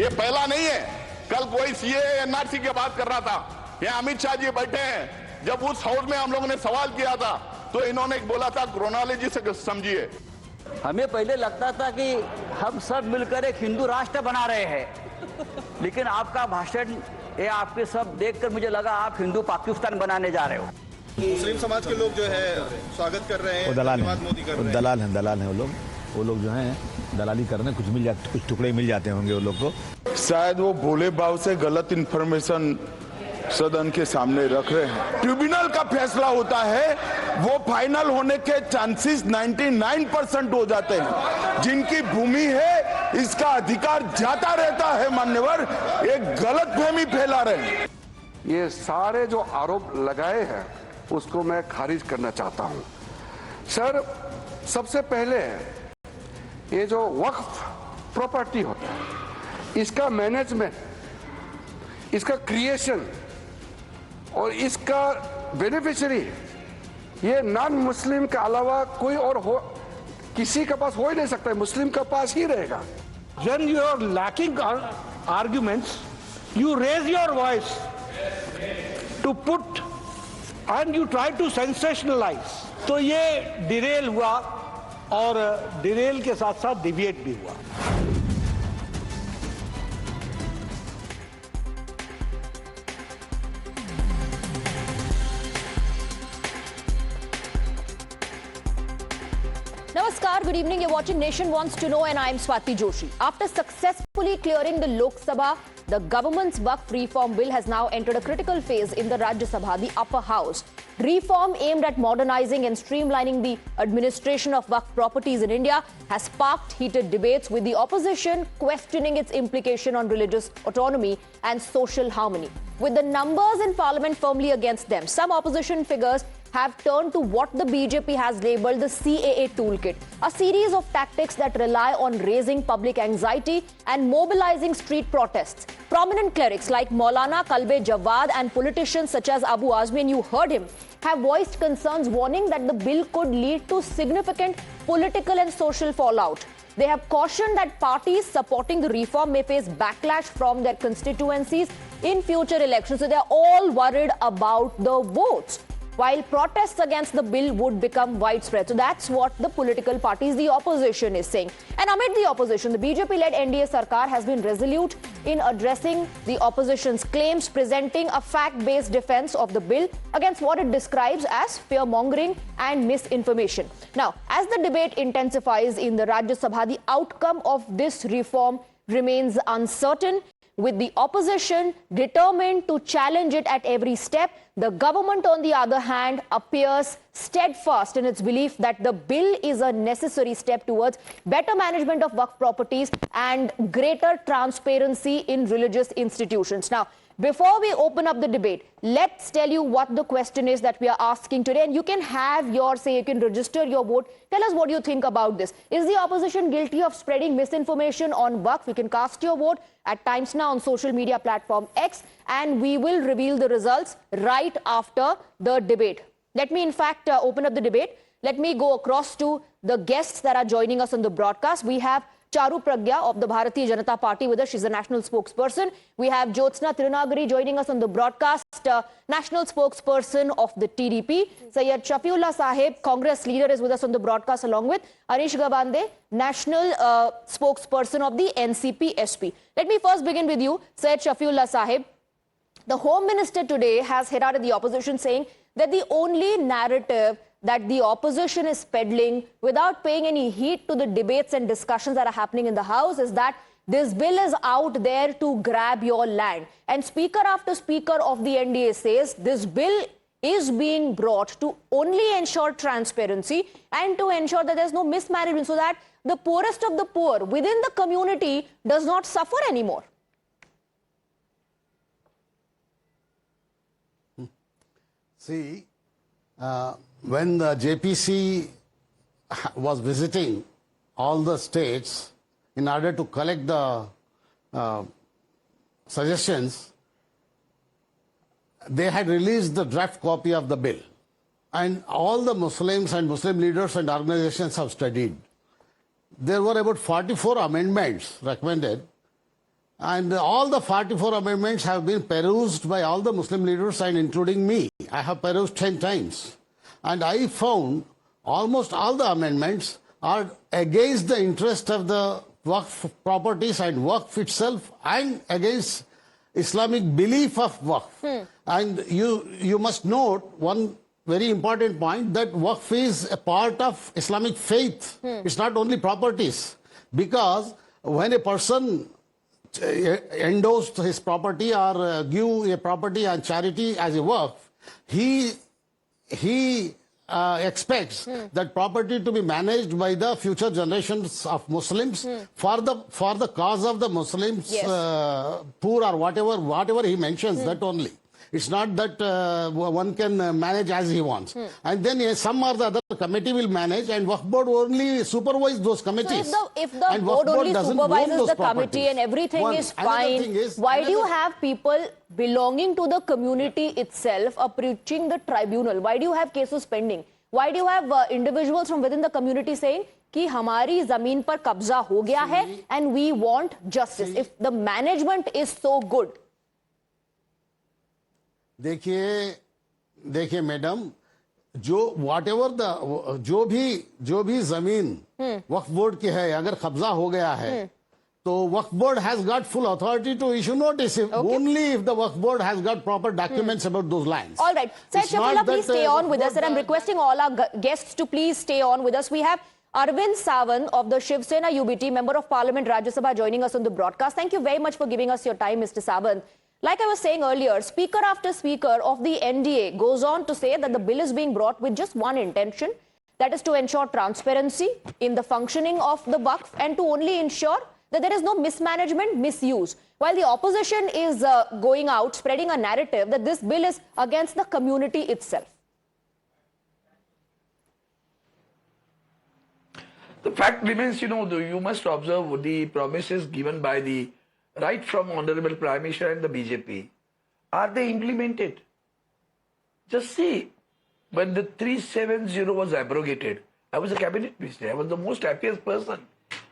ये पहला नहीं है। कल कोई सीए एनआरसी की बात कर रहा था, यहाँ अमित शाह जी बैठे हैं, जब उस हाउस में हम लोगों ने सवाल किया था तो इन्होंने बोला था क्रोनोलॉजी से समझिए। हमें पहले लगता था कि हम सब मिलकर एक हिंदू राष्ट्र बना रहे हैं, लेकिन आपका भाषण ये आपके सब देखकर मुझे लगा आप हिंदू पाकिस्तान बनाने जा रहे हो। मुस्लिम समाज के लोग जो है स्वागत कर रहे हैं, धन्यवाद मोदी कर रहे हैं। दलाल हैं वो लोग जो हैं दलाली कर रहे हैं, कुछ टुकड़े मिल जाते होंगे वो लोग को। शायद वो भोले भाव से गलत इंफॉर्मेशन सदन के सामने रख रहे हैं। ट्रिब्यूनल का फैसला होता है, वो फाइनल होने के चांसेस 99% हो जाते हैं। जिनकी भूमि है इसका अधिकार जाता रहता है। मान्यवर एक गलतफहमी फैला रहे हैं। ये सारे जो आरोप लगाए हैं उसको मैं खारिज करना चाहता हूं। सर, सबसे पहले ये जो वक्फ प्रॉपर्टी होता है, इसका मैनेजमेंट, इसका क्रिएशन और इसका बेनिफिशियरी ये नॉन मुस्लिम के अलावा कोई और हो, किसी के पास हो ही नहीं सकता है, मुस्लिम के पास ही रहेगा। When you are lacking arguments, you raise your voice to put and you try to sensationalize. तो ये डिरेल हुआ और डिरेल के साथ साथ डिविएट भी हुआ। Namaskar, good evening. You're watching Nation Wants to Know and I'm Swati Joshi. After successfully clearing the Lok Sabha, the government's Waqf reform bill has now entered a critical phase in the Rajya Sabha, the upper house. Reform aimed at modernizing and streamlining the administration of Waqf properties in India has sparked heated debates, with the opposition questioning its implication on religious autonomy and social harmony. With the numbers in parliament firmly against them, some opposition figures have turned to what the BJP has labelled the CAA toolkit, a series of tactics that rely on raising public anxiety and mobilizing street protests. Prominent clerics like Maulana Kalbe Jawad and politicians such as Abu Azmi, and you heard him, have voiced concerns warning that the bill could lead to significant political and social fallout. They have cautioned that parties supporting the reform may face backlash from their constituencies in future elections. So they are all worried about the votes, while protests against the bill would become widespread. So that's what the political parties, the opposition, is saying. And amid the opposition, the BJP-led NDA Sarkar has been resolute in addressing the opposition's claims, presenting a fact-based defense of the bill against what it describes as fear-mongering and misinformation. Now, as the debate intensifies in the Rajya Sabha, the outcome of this reform remains uncertain, with the opposition determined to challenge it at every step. The government, on the other hand, appears steadfast in its belief that the bill is a necessary step towards better management of Waqf properties and greater transparency in religious institutions. Now, before we open up the debate, let's tell you what the question is that we are asking today. And you can have your say, you can register your vote. Tell us what you think about this. Is the opposition guilty of spreading misinformation on Waqf? You can cast your vote at Times Now on social media platform X, and we will reveal the results right after the debate. Let me, in fact, open up the debate. Let me go across to the guests that are joining us on the broadcast. We have Charu Pragya of the Bharatiya Janata Party with us. She's the national spokesperson. We have Jyotsna Tirunagari joining us on the broadcast, national spokesperson of the TDP. Syed Shafiullah Sahib, Congress leader, is with us on the broadcast, along with Harish Gabande, national spokesperson of the NCP SP. Let me first begin with you, Syed Shafiullah Sahib. The Home Minister today has heralded the opposition, saying that the only narrative that the opposition is peddling, without paying any heed to the debates and discussions that are happening in the House, is that this bill is out there to grab your land. And speaker after speaker of the NDA says this bill is being brought to only ensure transparency and to ensure that there's no mismanagement, so that the poorest of the poor within the community does not suffer anymore. See, when the JPC was visiting all the states in order to collect the suggestions, they had released the draft copy of the bill. And all the Muslims and Muslim leaders and organizations have studied. There were about 44 amendments recommended, And all the 44 amendments have been perused by all the Muslim leaders and including me. I have perused 10 times. And I found almost all the amendments are against the interest of the Waqf properties and Waqf itself and against Islamic belief of Waqf. And you must note one very important point, that Waqf is a part of Islamic faith. It's not only properties. Because when a person endows his property or give a property and charity as a Waqf, he expects that property to be managed by the future generations of Muslims for the cause of the Muslims, poor or whatever he mentions, that only. It's not that one can manage as he wants. And then some or the other committee will manage, and Waqf Board only supervise those committees. So if the board only supervises the committee and everything is fine, why do you have people belonging to the community itself approaching the tribunal? Why do you have cases pending? Why do you have individuals from within the community saying कि हमारी जमीन पर कब्जा हो गया है and we want justice? If the management is so good. देखिए madam, जो भी जमीन वक्फ बोर्ड की है, अगर कब्जा हो गया है, तो वक्फ board has got full authority to issue notice only if the waqf board has got proper documents about those lands. All right. Sir Shafullah, please stay on with us, and I'm requesting all our guests to please stay on with us. We have Arvind Sawant of the Shiv Sena UBT, Member of Parliament, Rajya Sabha, joining us on the broadcast. Thank you very much for giving us your time, Mr. Sawant. Like I was saying earlier, speaker after speaker of the N.D.I.A goes on to say that the bill is being brought with just one intention, that is to ensure transparency in the functioning of the Waqf and to only ensure that there is no mismanagement, misuse. While the opposition is going out, spreading a narrative that this bill is against the community itself. The fact remains, you must observe the promises given by the right from Honorable Prime Minister and the BJP. Are they implemented? Just see, when the 370 was abrogated, I was a cabinet minister. I was the most happiest person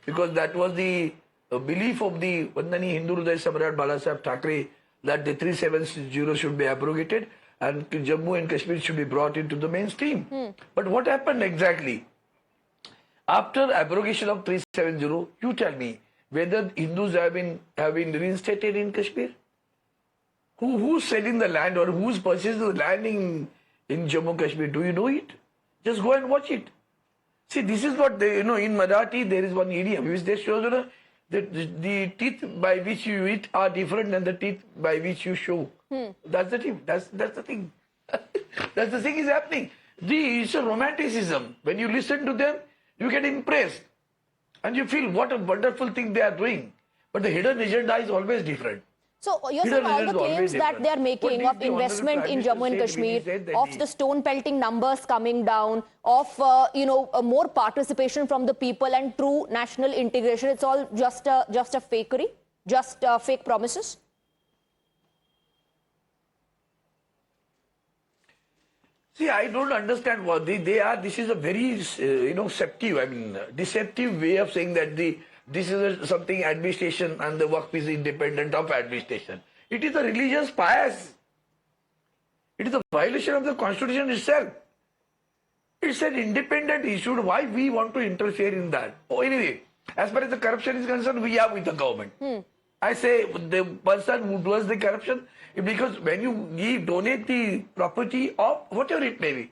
because that was the belief of the Vandani Hindu Hriday Samrat Balasaheb Thackeray that the 370 should be abrogated and Jammu and Kashmir should be brought into the mainstream. But what happened exactly? After abrogation of 370, you tell me, whether Hindus have been reinstated in Kashmir? Who's selling the land or who's purchasing the land in Jammu Kashmir? Do you know it? Just go and watch it. See, this is what they, in Marathi there is one idiom which they show that the teeth by which you eat are different than the teeth by which you show. That's the thing. That's the thing. That's the thing is happening. It's a romanticism. When you listen to them, you get impressed. And you feel what a wonderful thing they are doing. But the hidden agenda is always different. So you're saying all the claims that they are making of investment in Jammu and Kashmir, of the stone pelting numbers coming down, of more participation from the people and true national integration, it's all just a fakery, just fake promises? See, I don't understand what they are. This is a very, deceptive way of saying that this is something administration and the Waqf is independent of administration. It is a religious bias. It is a violation of the constitution itself. It's an independent issue. Why we want to interfere in that? Oh, anyway, as far as the corruption is concerned, we are with the government. I say the person who does the corruption, because when you donate the property of whatever it may be,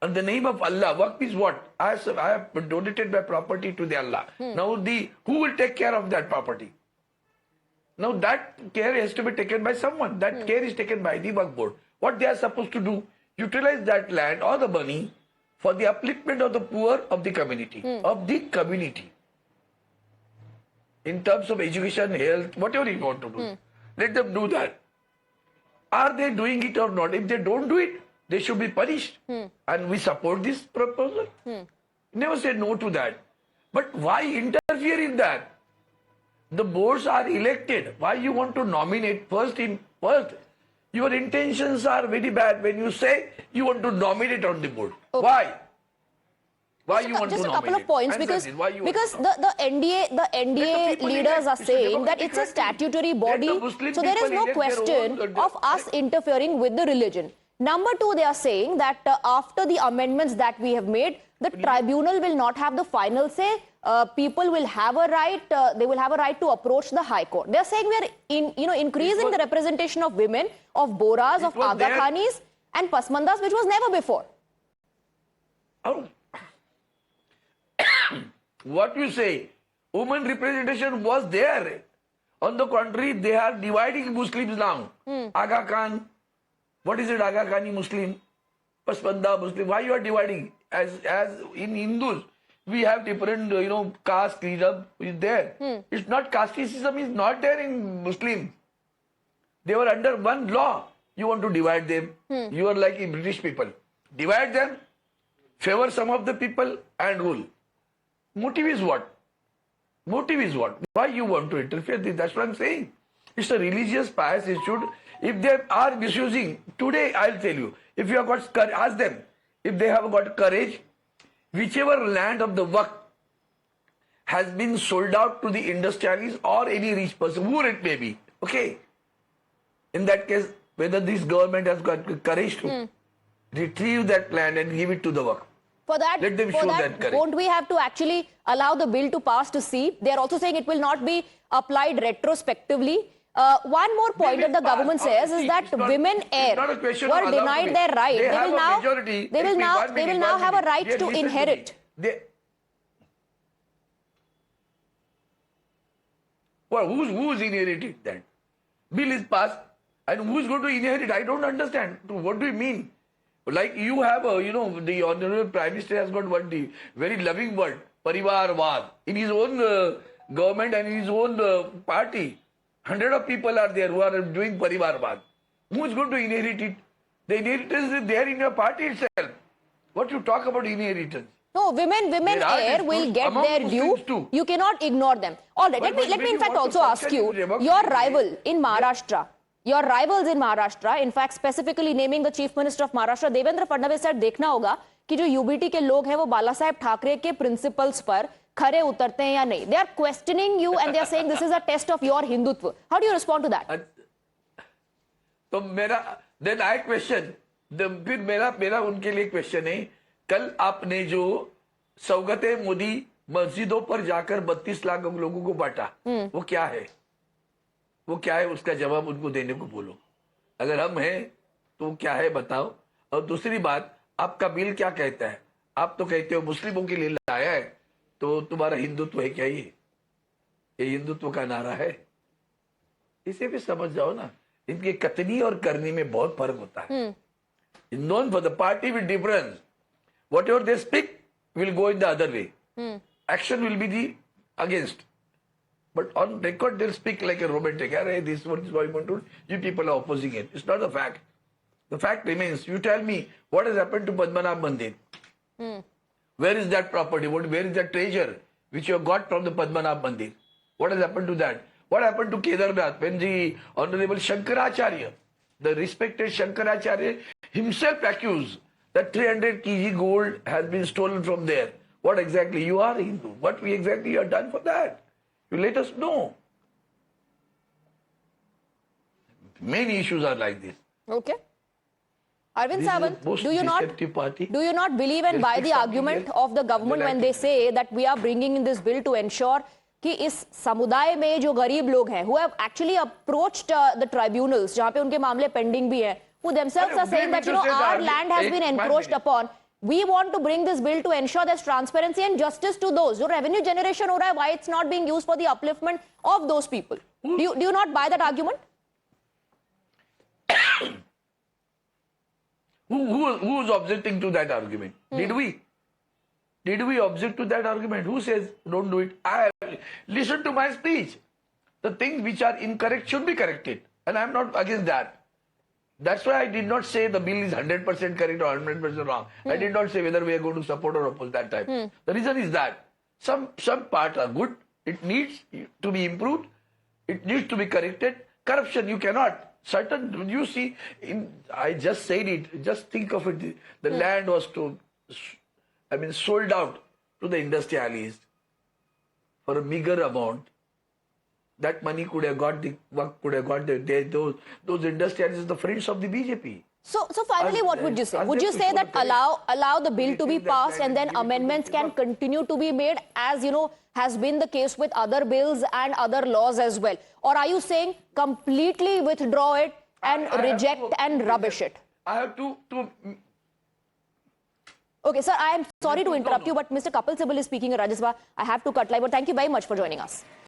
in the name of Allah, Waqf is what? I have donated my property to the Allah. Now who will take care of that property? Now that care has to be taken by someone. That care is taken by the Waqf board. What they are supposed to do? Utilize that land or the money for the upliftment of the poor of the community. In terms of education, health, whatever you want to do. Let them do that. Are they doing it or not? If they don't do it, they should be punished. And we support this proposal. Never say no to that. But why interfere in that? The boards are elected. Why you want to nominate first? Your intentions are very bad when you say you want to nominate on the board. Why? Why you want just to a couple nominate? of points, Answer because this. Why you want to the NDA people leaders elect, are Mr. saying that Democratic it's a country. statutory Let body, the Muslim so there is people no elect their question own, of us interfering with the religion. Number two, they are saying that after the amendments that we have made, the tribunal will not have the final say. People will have a right. They will have a right to approach the High Court. They are saying we are increasing the representation of women, of Boras, of Aga Khanis and Pasmandas, which was never before. Oh. What you say? Women representation was there. On the contrary, they are dividing Muslims now. Aga Khan, what is it? Aga Khani Muslim, Pasmanda Muslim. Why you are dividing? As in Hindus, we have different caste creedom is there. It's not casteism is not there in Muslim. They were under one law. You want to divide them. You are like British people. Divide them, favor some of the people and rule. Motive is what? Motive is what? Why you want to interfere? That's what I'm saying. It's a religious pious issue. If they are misusing, today I'll tell you, if you have got courage, ask them, if they have got courage, whichever land of the Waqf has been sold out to the industrialists or any rich person, who it may be, okay? In that case, whether this government has got courage to retrieve that land and give it to the Waqf. For that, let them show that courage. Won't we have to actually allow the bill to pass to see? They are also saying it will not be applied retrospectively. One more point that the government says is that women heir were denied their right. They will now have a right to inherit. Well, who's inherited then? Bill is passed, and who's going to inherit? I don't understand. What do you mean? Like you have, the Honorable Prime Minister has got one very loving word, Parivarvad. In his own government and in his own party, 100 of people are there who are doing Parivarvad. Who is going to inherit it? The inheritance is there in your party itself. What you talk about inheritance? No, women heir will get their due. Too. You cannot ignore them. All right, let me in fact also ask you, your rival in Maharashtra, your rivals in Maharashtra, in fact specifically naming the Chief Minister of Maharashtra, Devendra Fadnavis said, देखना होगा कि जो UBT के लोग हैं वो बाला साहेब ठाकरे के principles पर खरे उतरते हैं या नहीं. They are questioning you and they are saying this is a test of your Hindutva. How do you respond to that? तो then I question, फिर मेरा उनके लिए question है, कल आपने जो सौगते मोदी मस्जिदों पर जाकर 32 लाख लोगों को बांटा, वो क्या है? वो क्या है? उसका जवाब उनको देने को बोलो. अगर हम हैं तो क्या है बताओ. और दूसरी बात, आपका बिल क्या कहता है? आप तो कहते हो मुस्लिमों के लिए लाया है, तो तुम्हारा हिंदुत्व है क्या? ये हिंदुत्व का नारा है. इसे भी समझ जाओ ना. इनके कथनी और करनी में बहुत फर्क होता है. Known for the party with difference. Whatever they speak will go in the other way. Action will be the against. But on record, they'll speak like a romantic. This is what is going on. You people are opposing it. It's not a fact. The fact remains. You tell me what has happened to Padmanabh Mandir. Where is that property? Where is that treasure which you have got from the Padmanabh Mandir? What has happened to that? What happened to Kedarnath when the Honorable Shankaracharya, the respected Shankaracharya himself accused that 300 kg gold has been stolen from there? What exactly? You are Hindu. What exactly you have done for that? You let us know. Many issues are like this. Okay. Arvind This Sawant, is the most do you not believe and buy the argument of the government when they say that we are bringing in this bill to ensure कि इस समुदाय में जो गरीब लोग हैं who have actually approached the tribunals जहाँ पे उनके मामले pending भी हैं, who themselves are saying that our land has been encroached upon. We want to bring this bill to ensure there's transparency and justice to those. जो revenue generation हो रहा है, why it's not being used for the upliftment of those people? Do you not buy that argument? Who's objecting to that argument? Did we object to that argument? Who says don't do it? Listen to my speech. The things which are incorrect should be corrected, and I'm not against that. That's why I did not say the bill is 100% correct or 100% wrong. I did not say whether we are going to support or oppose that time. The reason is that some parts are good. It needs to be improved. It needs to be corrected. Corruption, you cannot. Certain, you see, I just said it. Just think of it. The land was sold out to the industrialists for a meager amount. That money could have got those industrialists, the friends of the BJP. So finally, what would you say? Would you say that allow the bill to be passed and then amendments can continue to be made, as has been the case with other bills and other laws as well? Or are you saying completely withdraw it and reject and rubbish it? I have to. Okay, sir, I am sorry to interrupt you, but Mr. Kapil Sibal is speaking in Rajya Sabha. I have to cut live, but thank you very much for joining us.